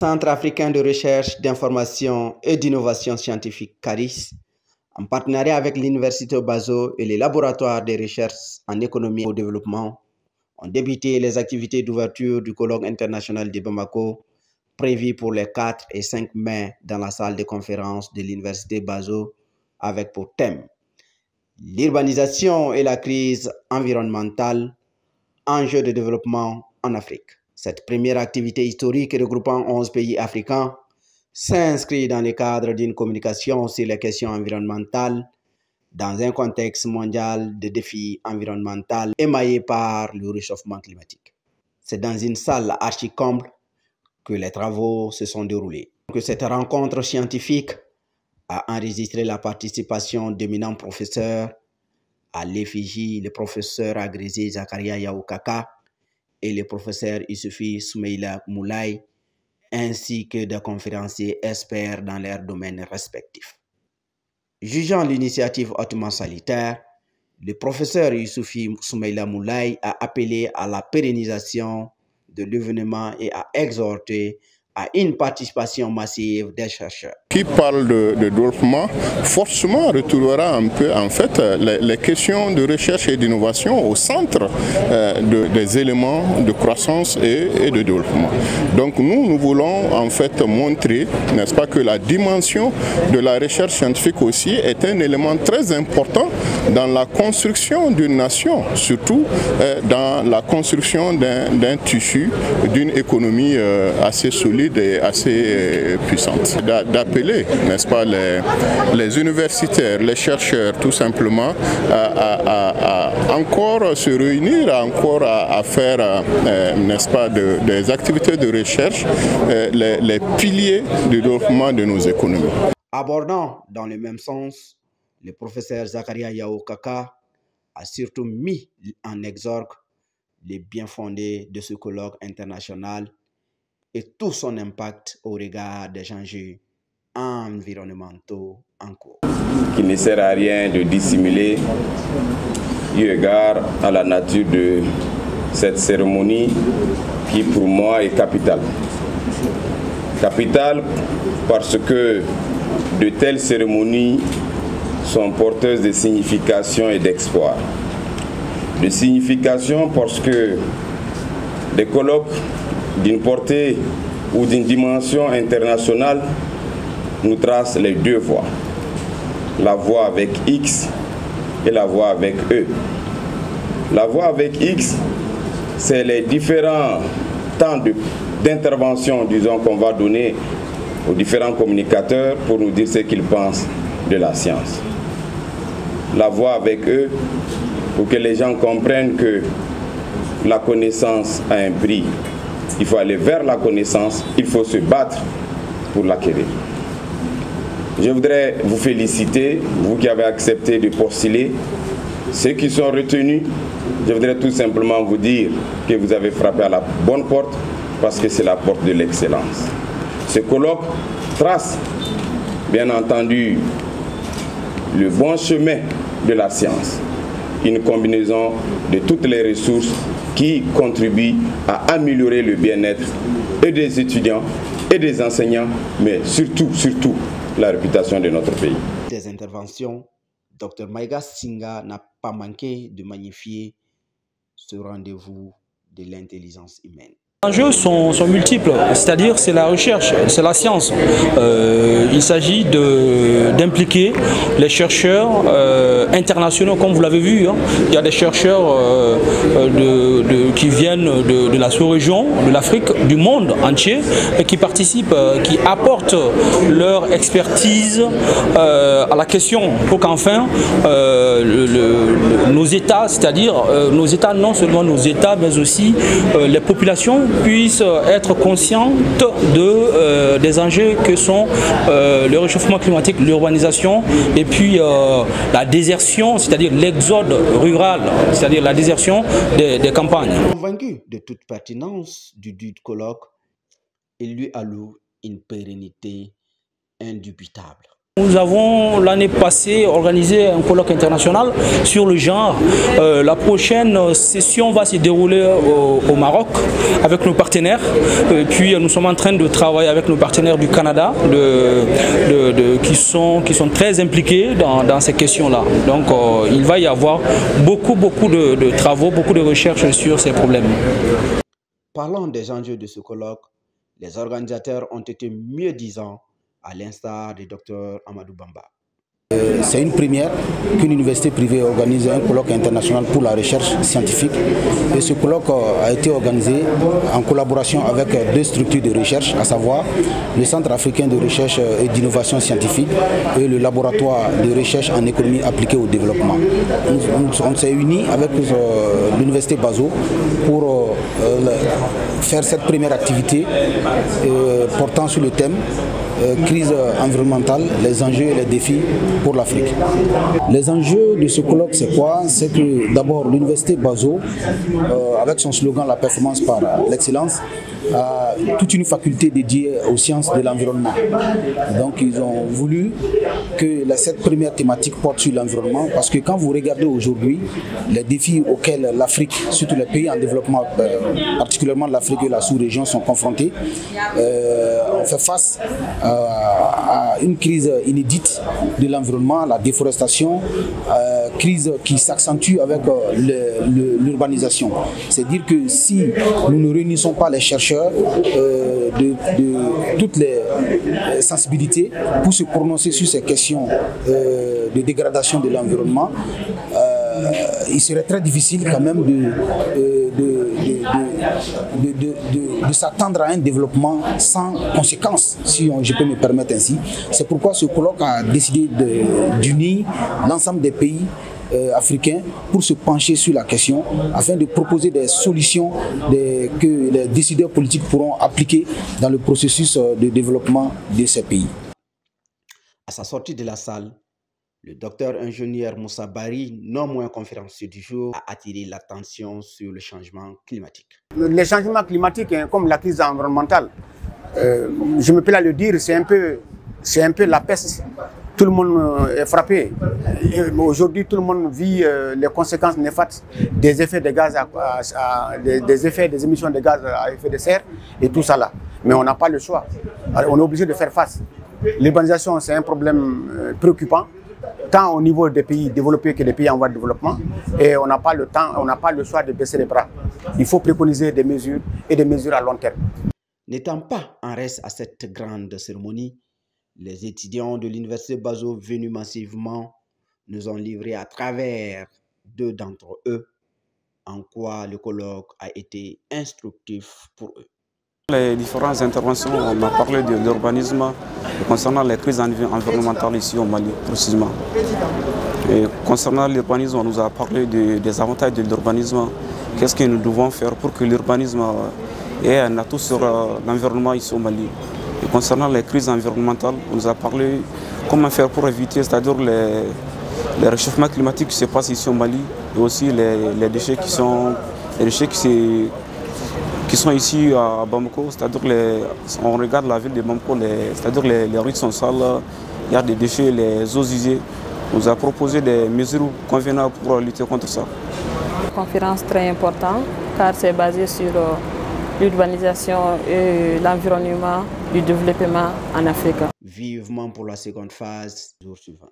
Centre africain de recherche, d'information et d'innovation scientifique CARIS, en partenariat avec l'Université Bazo et les laboratoires de recherche en économie et au développement, ont débuté les activités d'ouverture du colloque international de Bamako, prévu pour les 4 et 5 mai dans la salle de conférence de l'Université Bazo, avec pour thème l'urbanisation et la crise environnementale, enjeux de développement en Afrique. Cette première activité historique regroupant 11 pays africains s'inscrit dans le cadre d'une communication sur les questions environnementales dans un contexte mondial de défis environnementaux émaillé par le réchauffement climatique. C'est dans une salle archi-comble que les travaux se sont déroulés. Cette rencontre scientifique a enregistré la participation d'éminents professeurs à l'effigie, le professeur agrégé Zakaria Yaoukaka et le professeur Youssouphi Soumeila Moulay, ainsi que de conférenciers experts dans leurs domaines respectifs. Jugeant l'initiative hautement salutaire, le professeur Youssouphi Soumeila Moulay a appelé à la pérennisation de l'événement et a exhorté à une participation massive des chercheurs. Qui parle de développement forcément retrouvera un peu en fait les questions de recherche et d'innovation au centre des éléments de croissance et de développement. Donc nous voulons en fait montrer, n'est-ce pas, que la dimension de la recherche scientifique aussi est un élément très important dans la construction d'une nation, surtout dans la construction d'un tissu, d'une économie assez solide et assez puissante. D'appeler, n'est-ce pas, les universitaires, les chercheurs, tout simplement, à encore se réunir, à faire, n'est-ce pas, des activités de recherche, les piliers du développement de nos économies. Abordant dans le même sens, le professeur Zakaria Yaoukaka a surtout mis en exergue les bien fondés de ce colloque international et tout son impact au regard des enjeux environnementaux en cours. Il ne sert à rien de dissimuler eu égard à la nature de cette cérémonie qui pour moi est capitale. Capitale parce que de telles cérémonies sont porteuses de signification et d'espoir. De signification parce que des colloques d'une portée ou d'une dimension internationale nous tracent les deux voies. La voie avec X et la voie avec E. La voie avec X, c'est les différents temps d'intervention, disons, qu'on va donner aux différents communicateurs pour nous dire ce qu'ils pensent de la science. La voie avec eux, pour que les gens comprennent que la connaissance a un prix. Il faut aller vers la connaissance, il faut se battre pour l'acquérir. Je voudrais vous féliciter, vous qui avez accepté de postuler. Ceux qui sont retenus, je voudrais tout simplement vous dire que vous avez frappé à la bonne porte parce que c'est la porte de l'excellence. Ce colloque trace, bien entendu, le bon chemin de la science. Une combinaison de toutes les ressources qui contribuent à améliorer le bien-être et des étudiants et des enseignants, mais surtout la réputation de notre pays. Des interventions, Dr Maïga Singa n'a pas manqué de magnifier ce rendez-vous de l'intelligence humaine. Les enjeux sont multiples, c'est-à-dire c'est la recherche, c'est la science. Il s'agit d'impliquer les chercheurs internationaux, comme vous l'avez vu. Il y a des chercheurs qui viennent de la sous-région, de l'Afrique, du monde entier, et qui participent, qui apportent leur expertise à la question pour qu'enfin nos États, c'est-à-dire nos États, non seulement nos États, mais aussi les populations, puissent être conscientes des enjeux que sont le réchauffement climatique, l'urbanisation et puis la désertion, c'est-à-dire l'exode rural, c'est-à-dire la désertion des campagnes. Convaincu de toute pertinence du dit colloque, il lui alloue une pérennité indubitable. Nous avons l'année passée organisé un colloque international sur le genre. La prochaine session va se dérouler au Maroc avec nos partenaires. Puis nous sommes en train de travailler avec nos partenaires du Canada qui sont très impliqués dans ces questions-là. Donc il va y avoir beaucoup de travaux, beaucoup de recherches sur ces problèmes. Parlons des enjeux de ce colloque. Les organisateurs ont été mieux-disants, à l'instar du Dr Amadou Bamba. C'est une première qu'une université privée organise un colloque international pour la recherche scientifique. Et ce colloque a été organisé en collaboration avec deux structures de recherche, à savoir le Centre africain de recherche et d'innovation scientifique et le laboratoire de recherche en économie appliquée au développement. On s'est unis avec l'université Bazo pour faire cette première activité portant sur le thème crise environnementale, les enjeux et les défis pour l'Afrique. Les enjeux de ce colloque, c'est quoi? C'est que d'abord l'université Bazo, avec son slogan La performance par l'excellence, a toute une faculté dédiée aux sciences de l'environnement. Donc ils ont voulu que cette première thématique porte sur l'environnement, parce que quand vous regardez aujourd'hui les défis auxquels l'Afrique, surtout les pays en développement, particulièrement l'Afrique et la sous-région sont confrontés, on fait face à une crise inédite de l'environnement, la déforestation, crise qui s'accentue avec l'urbanisation. C'est-à-dire que si nous ne réunissons pas les chercheurs de toutes les sensibilités pour se prononcer sur ces questions de dégradation de l'environnement, il serait très difficile quand même de s'attendre à un développement sans conséquences, si je peux me permettre ainsi. C'est pourquoi ce colloque a décidé d'unir l'ensemble des pays africains pour se pencher sur la question afin de proposer des solutions que les décideurs politiques pourront appliquer dans le processus de développement de ces pays. À sa sortie de la salle, le docteur ingénieur Moussa Bari, non moins conférencier du jour, a attiré l'attention sur le changement climatique. Les changements climatiques, comme la crise environnementale, je me plais à le dire, c'est un peu la peste. Tout le monde est frappé. Aujourd'hui, tout le monde vit les conséquences néfastes des effets des gaz, des émissions de gaz à effet de serre et tout ça là. Mais on n'a pas le choix. Alors, on est obligé de faire face. L'urbanisation, c'est un problème préoccupant, tant au niveau des pays développés que des pays en voie de développement. Et on n'a pas le temps, on n'a pas le choix de baisser les bras. Il faut préconiser des mesures et des mesures à long terme. N'étant pas en reste à cette grande cérémonie, les étudiants de l'université Bazo venus massivement nous ont livré à travers deux d'entre eux en quoi le colloque a été instructif pour eux. Les différentes interventions, on a parlé de l'urbanisme concernant les crises environnementales ici au Mali, précisément. Et concernant l'urbanisme, on nous a parlé des avantages de l'urbanisme. Qu'est-ce que nous devons faire pour que l'urbanisme ait un atout sur l'environnement ici au Mali. Et concernant les crises environnementales, on nous a parlé comment faire pour éviter, c'est-à-dire les réchauffements climatiques qui se passent ici au Mali et aussi les déchets qui sont ici à Bamako, c'est-à-dire on regarde la ville de Bamako, c'est-à-dire les rues sont sales, il y a des déchets, les eaux usées. On nous a proposé des mesures convenables pour lutter contre ça. Une conférence très importante car c'est basé sur l'urbanisation et l'environnement du développement en Afrique. Vivement pour la seconde phase, jour suivant.